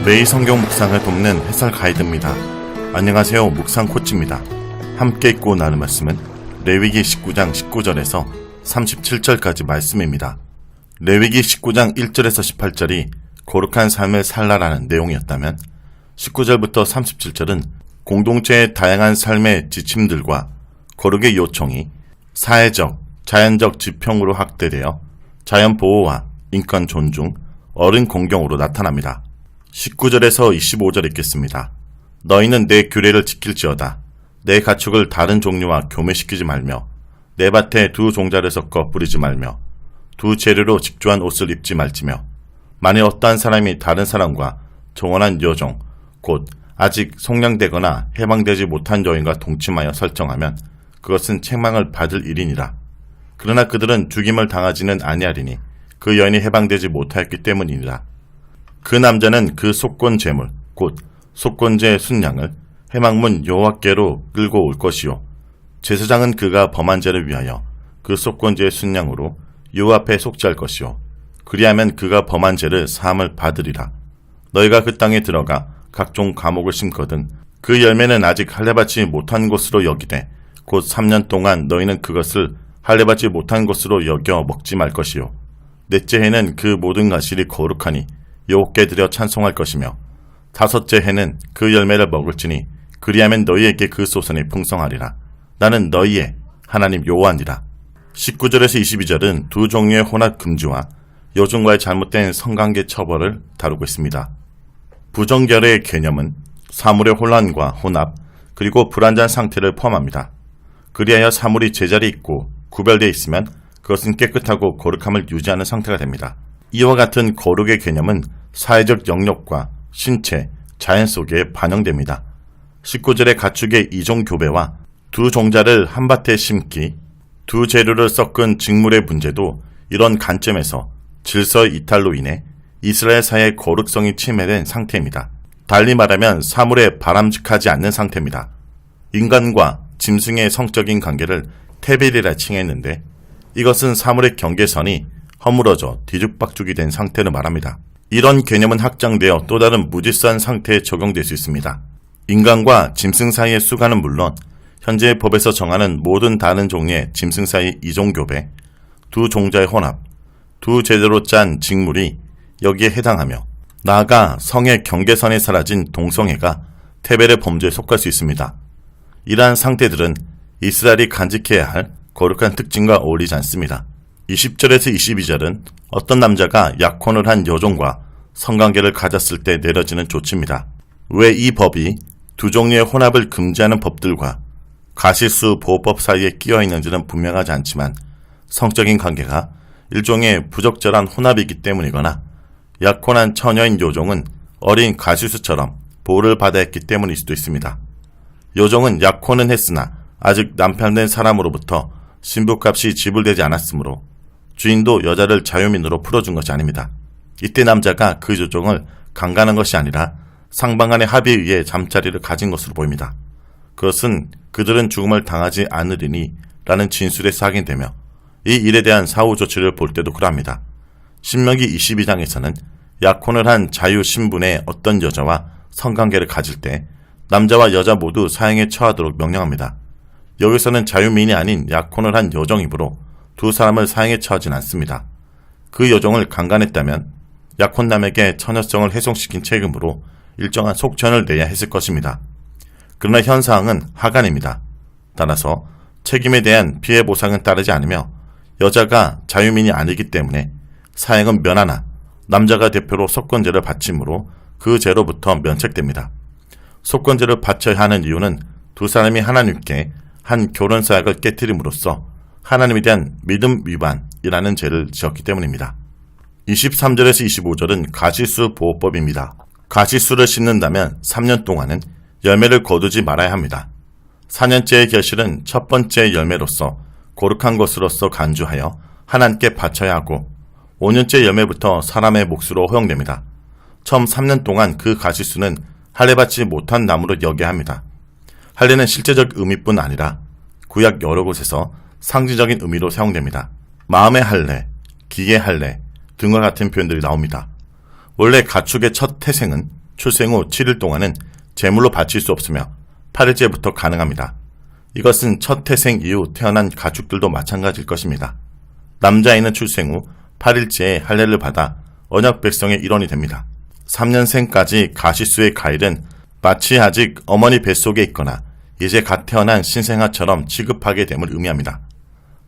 매일 성경 묵상을 돕는 해설 가이드입니다. 안녕하세요. 묵상 코치입니다. 함께 읽고 나눌 말씀은 레위기 19장 19절에서 37절까지 말씀입니다. 레위기 19장 1절에서 18절이 거룩한 삶을 살라라는 내용이었다면 19절부터 37절은 공동체의 다양한 삶의 지침들과 거룩의 요청이 사회적, 자연적 지평으로 확대되어 자연 보호와 인권 존중, 어른 공경으로 나타납니다. 19절에서 25절 읽겠습니다. 너희는 내 규례를 지킬지어다. 내 가축을 다른 종류와 교매시키지 말며 내 밭에 두 종자를 섞어 뿌리지 말며 두 재료로 직조한 옷을 입지 말지며 만일 어떠한 사람이 다른 사람과 정혼한 여종 곧 아직 속량되거나 해방되지 못한 여인과 동침하여 설정하면 그것은 책망을 받을 일이니라. 그러나 그들은 죽임을 당하지는 아니하리니 그 여인이 해방되지 못하였기 때문이니라. 그 남자는 그 속건 제물 곧 속건제의 순양을 회막문 여호와께로 끌고 올 것이요 제사장은 그가 범한 죄를 위하여 그 속건제의 순양으로 여호와 앞에 속죄할 것이요 그리하면 그가 범한 죄를 사함을 받으리라. 너희가 그 땅에 들어가 각종 과목을 심거든 그 열매는 아직 할례받지 못한 것으로 여기되 곧 3년 동안 너희는 그것을 할례받지 못한 것으로 여겨 먹지 말 것이요 넷째 해는 그 모든 가실이 거룩하니 여호와께 드려 찬송할 것이며 다섯째 해는 그 열매를 먹을지니 그리하면 너희에게 그 소선이 풍성하리라. 나는 너희의 하나님 여호와니라. 19절에서 22절은 두 종류의 혼합 금지와 여종과의 잘못된 성관계 처벌을 다루고 있습니다. 부정결의 개념은 사물의 혼란과 혼합 그리고 불완전 상태를 포함합니다. 그리하여 사물이 제자리에 있고 구별되어 있으면 그것은 깨끗하고 거룩함을 유지하는 상태가 됩니다. 이와 같은 거룩의 개념은 사회적 영역과 신체, 자연 속에 반영됩니다. 19절의 가축의 이종 교배와 두 종자를 한 밭에 심기, 두 재료를 섞은 직물의 문제도 이런 관점에서 질서 이탈로 인해 이스라엘 사회의 거룩성이 침해된 상태입니다. 달리 말하면 사물에 바람직하지 않는 상태입니다. 인간과 짐승의 성적인 관계를 테벨이라 칭했는데 이것은 사물의 경계선이 허물어져 뒤죽박죽이 된 상태를 말합니다. 이런 개념은 확장되어 또 다른 무질서한 상태에 적용될 수 있습니다. 인간과 짐승 사이의 수가는 물론 현재의 법에서 정하는 모든 다른 종류의 짐승 사이 이종교배, 두 종자의 혼합, 두 제대로 짠 직물이 여기에 해당하며 나아가 성의 경계선이 사라진 동성애가 테벨의 범죄에 속할 수 있습니다. 이러한 상태들은 이스라엘이 간직해야 할 거룩한 특징과 어울리지 않습니다. 20절에서 22절은 어떤 남자가 약혼을 한 여종과 성관계를 가졌을 때 내려지는 조치입니다. 왜 이 법이 두 종류의 혼합을 금지하는 법들과 가시수 보호법 사이에 끼어 있는지는 분명하지 않지만 성적인 관계가 일종의 부적절한 혼합이기 때문이거나 약혼한 처녀인 여종은 어린 가시수처럼 보호를 받아야 했기 때문일 수도 있습니다. 여종은 약혼은 했으나 아직 남편된 사람으로부터 신부값이 지불되지 않았으므로 주인도 여자를 자유민으로 풀어준 것이 아닙니다. 이때 남자가 그 여종을 강간한 것이 아니라 상방간의 합의에 의해 잠자리를 가진 것으로 보입니다. 그것은 그들은 죽음을 당하지 않으리니 라는 진술에서 확인되며 이 일에 대한 사후 조치를 볼 때도 그러합니다. 신명기 22장에서는 약혼을 한 자유 신분의 어떤 여자와 성관계를 가질 때 남자와 여자 모두 사형에 처하도록 명령합니다. 여기서는 자유민이 아닌 약혼을 한 여종이므로 두 사람을 사형에 처하진 않습니다. 그 여종을 강간했다면 약혼남에게 처녀성을 훼손시킨 책임으로 일정한 속전을 내야 했을 것입니다. 그러나 현 사항은 하간입니다. 따라서 책임에 대한 피해 보상은 따르지 않으며 여자가 자유민이 아니기 때문에 사형은 면하나 남자가 대표로 속건제를 바치므로 그 죄로부터 면책됩니다. 속건제를 바쳐야 하는 이유는 두 사람이 하나님께 한 결혼 사약을 깨뜨림으로써 하나님에 대한 믿음 위반이라는 죄를 지었기 때문입니다. 23절에서 25절은 가시수 보호법입니다. 가시수를 심는다면 3년 동안은 열매를 거두지 말아야 합니다. 4년째의 결실은 첫 번째 열매로서 거룩한 것으로서 간주하여 하나님께 바쳐야 하고 5년째 열매부터 사람의 몫으로 허용됩니다. 처음 3년 동안 그 가시수는 할례받지 못한 나무로 여겨야 합니다. 할례는 실제적 의미뿐 아니라 구약 여러 곳에서 상징적인 의미로 사용됩니다. 마음의 할례, 기계 할례 등과 같은 표현들이 나옵니다. 원래 가축의 첫 태생은 출생 후 7일 동안은 제물로 바칠 수 없으며 8일째부터 가능합니다. 이것은 첫 태생 이후 태어난 가축들도 마찬가지일 것입니다. 남자아이는 출생 후 8일째에 할례를 받아 언약 백성의 일원이 됩니다. 3년생까지 가시수의 가일은 마치 아직 어머니 뱃속에 있거나 이제 갓 태어난 신생아처럼 취급하게 됨을 의미합니다.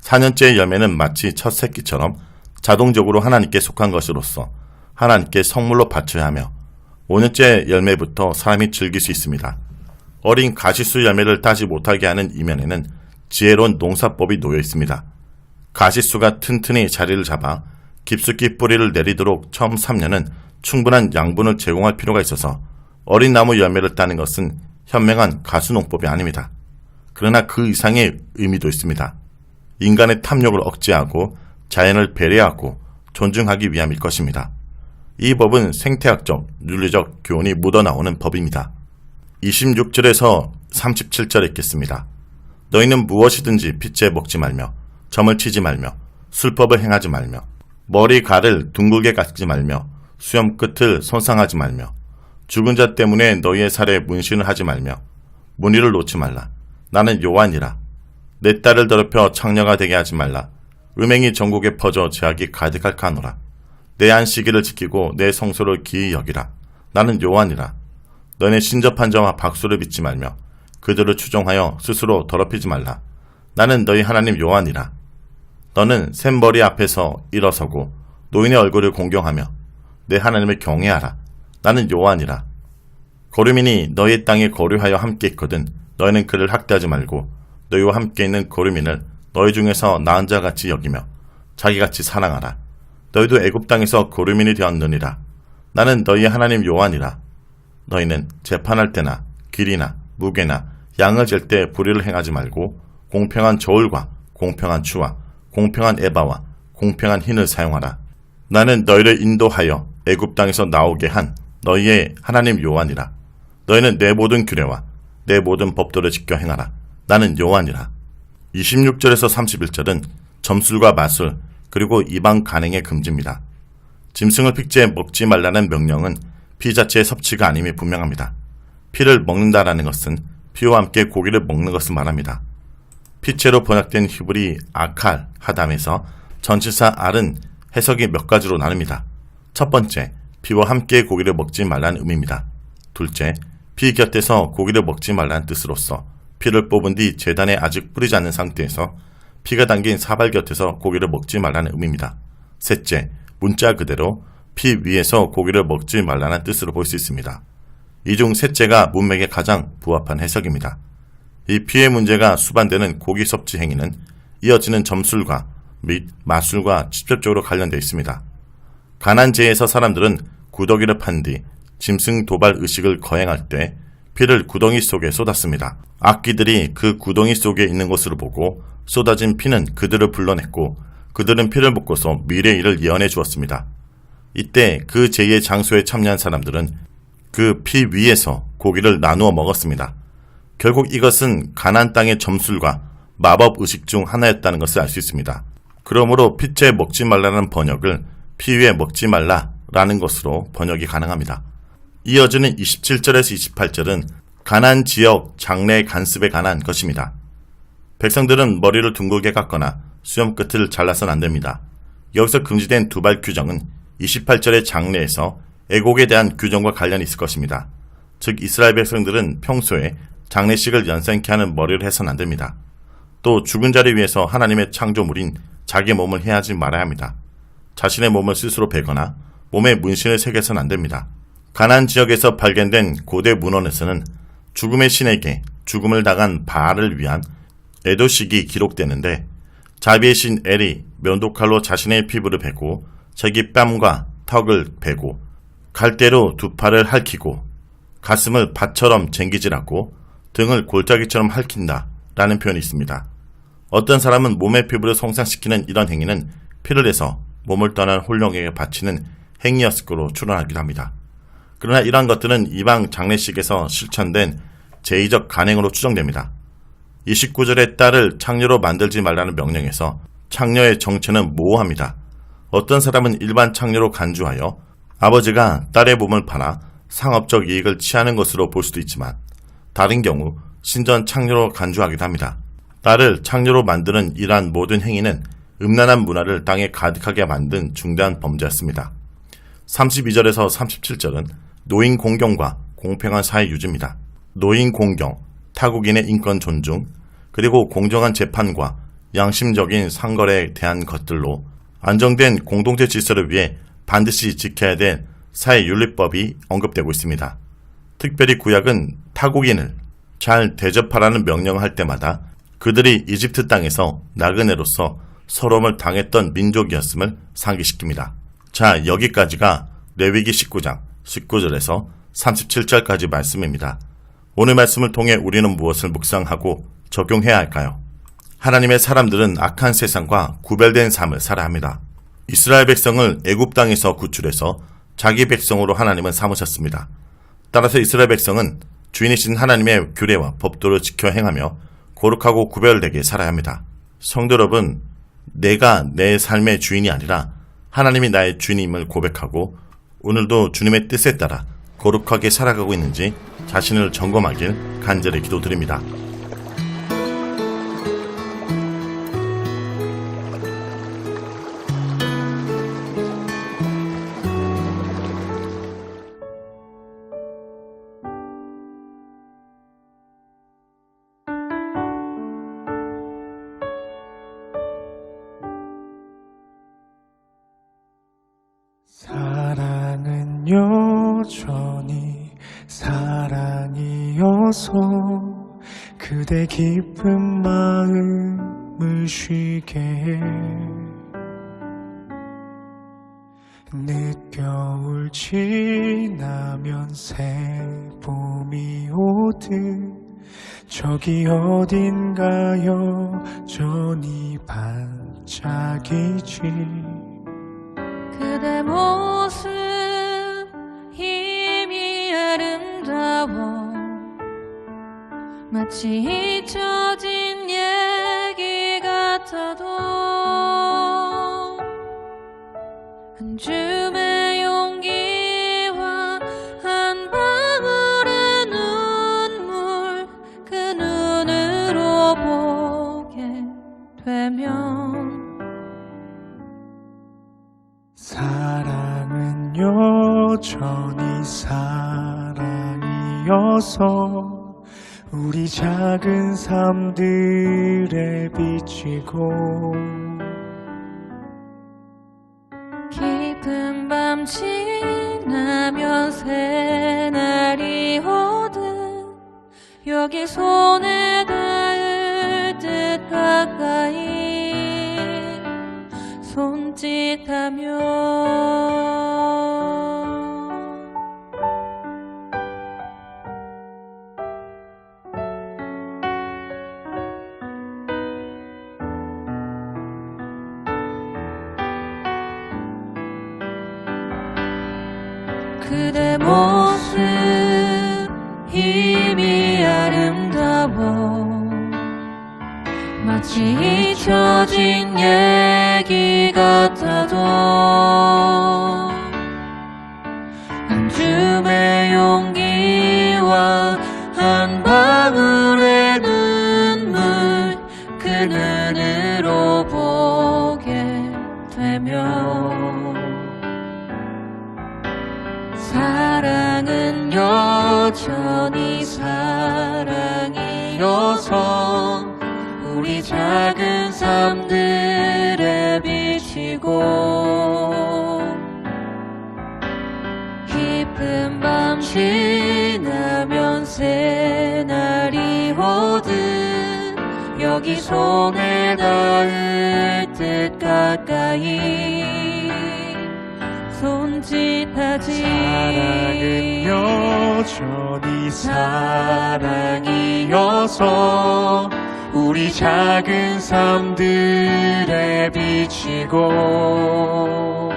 4년째의 열매는 마치 첫 새끼처럼 자동적으로 하나님께 속한 것으로서 하나님께 성물로 바쳐야 하며 5년째 열매부터 사람이 즐길 수 있습니다. 어린 가시수 열매를 따지 못하게 하는 이면에는 지혜로운 농사법이 놓여 있습니다. 가시수가 튼튼히 자리를 잡아 깊숙이 뿌리를 내리도록 처음 3년은 충분한 양분을 제공할 필요가 있어서 어린 나무 열매를 따는 것은 현명한 가수농법이 아닙니다. 그러나 그 이상의 의미도 있습니다. 인간의 탐욕을 억제하고 자연을 배려하고 존중하기 위함일 것입니다. 이 법은 생태학적, 윤리적 교훈이 묻어나오는 법입니다. 26절에서 37절에 있겠습니다. 너희는 무엇이든지 핏째 먹지 말며 점을 치지 말며 술법을 행하지 말며 머리갈을 둥글게 깎지 말며 수염 끝을 손상하지 말며 죽은 자 때문에 너희의 살에 문신을 하지 말며 무늬를 놓지 말라. 나는 여호와니라. 내 딸을 더럽혀 창녀가 되게 하지 말라. 음행이 전국에 퍼져 죄악이 가득할까 하노라. 내 안식일을 지키고 내 성소를 기이 여기라. 나는 여호와니라. 너네 신접한 자와 박수를 빚지 말며 그들을 추종하여 스스로 더럽히지 말라. 나는 너희 하나님 여호와니라. 너는 샘머리 앞에서 일어서고 노인의 얼굴을 공경하며 내 하나님을 경외하라. 나는 여호와니라. 거류민이 너희 땅에 거류하여 함께 있거든 너희는 그를 학대하지 말고 너희와 함께 있는 거류민을 너희 중에서 나은 자같이 여기며 자기같이 사랑하라. 너희도 애굽 땅에서 거류민이 되었느니라. 나는 너희 하나님 여호와니라. 너희는 재판할 때나 길이나 무게나 양을 잴 때 불의를 행하지 말고 공평한 저울과 공평한 추와 공평한 에바와 공평한 흰을 사용하라. 나는 너희를 인도하여 애굽 땅에서 나오게 한 너희의 하나님 여호와니라. 너희는 내 모든 규례와 내 모든 법도를 지켜 행하라. 나는 여호와니라. 26절에서 31절은 점술과 마술 그리고 이방 간행의 금지입니다. 짐승을 픽제 먹지 말라는 명령은 피 자체의 섭취가 아님이 분명합니다. 피를 먹는다라는 것은 피와 함께 고기를 먹는 것을 말합니다. 피체로 번역된 히브리 아칼 하담에서 전치사 알은 해석이 몇 가지로 나눕니다. 첫 번째, 피와 함께 고기를 먹지 말라는 의미입니다. 둘째, 피 곁에서 고기를 먹지 말라는 뜻으로서 피를 뽑은 뒤 제단에 아직 뿌리지 않는 상태에서 피가 담긴 사발 곁에서 고기를 먹지 말라는 의미입니다. 셋째, 문자 그대로 피 위에서 고기를 먹지 말라는 뜻으로 볼 수 있습니다. 이 중 셋째가 문맥에 가장 부합한 해석입니다. 이 피의 문제가 수반되는 고기 섭취 행위는 이어지는 점술과 및 마술과 직접적으로 관련되어 있습니다. 가난제에서 사람들은 구더기를 판 뒤 짐승 도발 의식을 거행할 때 피를 구덩이 속에 쏟았습니다. 악귀들이 그 구덩이 속에 있는 것으로 보고 쏟아진 피는 그들을 불러냈고 그들은 피를 먹고서 미래의 일을 예언해 주었습니다. 이때 그 제의 장소에 참여한 사람들은 그 피 위에서 고기를 나누어 먹었습니다. 결국 이것은 가나안 땅의 점술과 마법 의식 중 하나였다는 것을 알 수 있습니다. 그러므로 피째 먹지 말라는 번역을 피 위에 먹지 말라라는 것으로 번역이 가능합니다. 이어지는 27절에서 28절은 가나안 지역 장례 간습에 관한 것입니다. 백성들은 머리를 둥글게 깎거나 수염 끝을 잘라서는 안 됩니다. 여기서 금지된 두발 규정은 28절의 장례에서 애곡에 대한 규정과 관련이 있을 것입니다. 즉 이스라엘 백성들은 평소에 장례식을 연상케 하는 머리를 해서는 안 됩니다. 또 죽은 자를 위해서 하나님의 창조물인 자기 몸을 해하지 말아야 합니다. 자신의 몸을 스스로 베거나 몸에 문신을 새겨서는 안 됩니다. 가나안 지역에서 발견된 고대 문헌에서는 죽음의 신에게 죽음을 당한 바알을 위한 애도식이 기록되는데 자비의 신 엘이 면도칼로 자신의 피부를 베고 자기 뺨과 턱을 베고 갈대로 두 팔을 핥히고 가슴을 밭처럼 쟁기질하고 등을 골짜기처럼 핥힌다 라는 표현이 있습니다. 어떤 사람은 몸의 피부를 손상시키는 이런 행위는 피를 내서 몸을 떠난 홀령에게 바치는 행위였을 거로 추론하기도 합니다. 그러나 이러한 것들은 이방 장례식에서 실천된 제의적 간행으로 추정됩니다. 29절의 딸을 창녀로 만들지 말라는 명령에서 창녀의 정체는 모호합니다. 어떤 사람은 일반 창녀로 간주하여 아버지가 딸의 몸을 팔아 상업적 이익을 취하는 것으로 볼 수도 있지만 다른 경우 신전 창녀로 간주하기도 합니다. 나를 창녀로 만드는 이러한 모든 행위는 음란한 문화를 땅에 가득하게 만든 중대한 범죄였습니다. 32절에서 37절은 노인 공경과 공평한 사회 유지입니다. 노인 공경, 타국인의 인권 존중, 그리고 공정한 재판과 양심적인 상거래에 대한 것들로 안정된 공동체 질서를 위해 반드시 지켜야 될 사회윤리법이 언급되고 있습니다. 특별히 구약은 타국인을 잘 대접하라는 명령을 할 때마다 그들이 이집트 땅에서 나그네로서 서러움을 당했던 민족이었음을 상기시킵니다. 자, 여기까지가 레위기 19장 19절에서 37절까지 말씀입니다. 오늘 말씀을 통해 우리는 무엇을 묵상하고 적용해야 할까요? 하나님의 사람들은 악한 세상과 구별된 삶을 살아야 합니다. 이스라엘 백성을 애굽 땅에서 구출해서 자기 백성으로 하나님은 삼으셨습니다. 따라서 이스라엘 백성은 주인이신 하나님의 규례와 법도를 지켜 행하며 거룩하고 구별되게 살아야 합니다. 성도 여러분, 내가 내 삶의 주인이 아니라 하나님이 나의 주인임을 고백하고 오늘도 주님의 뜻에 따라 거룩하게 살아가고 있는지 자신을 점검하길 간절히 기도드립니다. 사랑은 여전히 사랑이어서 그대 기쁜 마음을 쉬게 해. 늦겨울 지나면 새 봄이 오듯 저기 어딘가 여전히 반짝이지. 그대 모습 힘이 아름다워 마치 잊혀진 얘기 같아도 한 줌의 용기와 한 방울의 눈물 그 눈으로 보게 되면 사랑은 여전히 사랑이어서 우리 작은 삶들에 비치고 깊은 밤 지나면 새날이 오듯 여기 손에 닿을 듯 가까이 손짓하며 그대 모습 힘이 아름다워 마치 잊혀진 얘기 같아도 한 줌의 용기와 한 방울의 눈물 그 눈으로 보게 되면 사랑은 여전히 사랑이어서 우리 작은 삶들에 비치고 깊은 밤 지나면 새날이 오듯 여기 손에 닿을 듯 가까이 손짓하지. 사랑은 여전히 사랑이어서 우리 작은 삶들에 비치고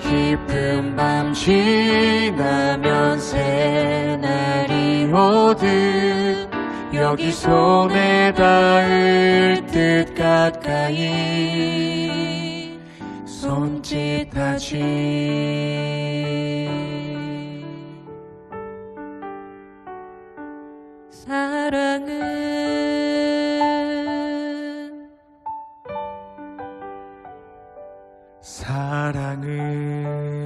깊은 밤 지나면 새날이 오듯 여기 손에 닿을 듯 가까이 손짓하지. 사랑은